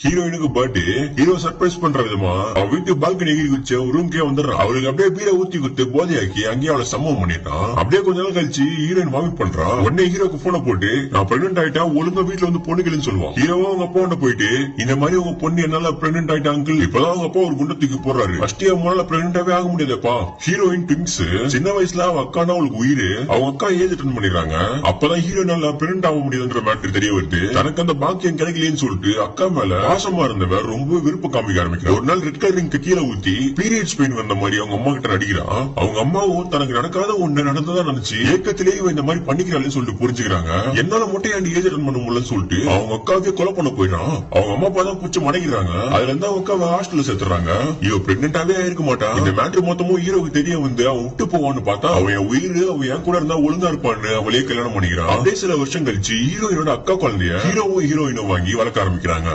ஹீரோயினுக்கு birthday. Hero surprise பண்ற விதமா அவன் வீட்டு பால்கனி எகிரி குச்சி ரூம்கே வந்துடுறான். அவளுக்கு அப்படியே பீரை ஊத்தி குத்து போதையாக்கி அங்கேயே அவளை சம்பவம் பண்ணிட்டான். அப்படியே கொஞ்ச நாள் கழிச்சு ஹீரோயின் வாமிட் பண்றான். உடனே ஹீரோக்கு போன போட்டு நான் பிரெக்னென்ட் ஆயிட்டா ஒழுங்கா வீட்டுல வந்து பொண்ணு கேளுன்னு சொல்லுவான். ஹீரோவா அவங்க அப்பா போயிட்டு இந்த மாதிரி உங்க பொண்ணு என்னால பிரெக்னென்ட் ஆயிட்டா அங்கிள், இப்பதான் அவங்க அப்பா ஒரு குண்டை தூக்கி போடுறாரு. ஃபர்ஸ்ட் அவங்களால பிரெக்னென்டாவே ஆக முடியாதுப்பா. Heroine twins. சின்ன வயசுல அவ அக்கானா அவளுக்கு உயிர். அவங்க அக்கா ஏஜ் அட்டன் பண்ணிடுறாங்க. அப்பதான் ஹீரோயினால பிரெக்னென்ட் ஆக முடியாதுன்ற மேட்டர் தெரிய வருது. தனக்கு அந்த பாக்கியம் கிடைக்கலன்னு சொல்லிட்டு அக்கா மேல பாசமா இருந்தவர் ரொம்ப விருப்பம் காமிக்க ஆரம்பிக்கிறார். ஒரு நாள் ரெட் கலரிங் கீழே ஊத்தி பீரியட்ஸ் பெயின் வந்த மாதிரி அவங்க அம்மா கிட்ட நடிக்கிறான். அவங்க அம்மாவும் தனக்கு நடக்காத ஒண்ணு நடந்ததா நினைச்சு ஏக்கத்திலேயே இந்த மாதிரி பண்ணிக்கிறாள்னு சொல்லிட்டு புரிஞ்சுக்கிறாங்க. என்னால மட்டும் ஏன் ஏஜ் அட்டன் பண்ண முடியலன்னு சொல்லிட்டு அவங்க அக்காவே கொலை பண்ண போயிடான். அவங்க அம்மா அப்பா தான் பூச்சி மடங்கிறாங்க. அதுல இருந்து அவங்க அக்காவை ஹாஸ்டல்ல சேர்த்துறாங்க. இவ பிரெக்னென்டாவே ஆயிருக்க மாட்டான். இந்த மேட்ரு மொத்தமும் ஹீரோக்கு தெரிய வந்து அவன் விட்டு போவான்னு பார்த்தா அவன் என் உயிர், அவன் என் கூட இருந்தா ஒழுங்கா இருப்பான்னு அவளே கல்யாணம் பண்ணிக்கிறான். அப்படியே சில வருஷம் கழிச்சு ஹீரோயினோட அக்கா குழந்தைய ஹீரோவும் ஹீரோயினும் வாங்கி வளர்க்க ஆரம்பிக்கிறாங்க.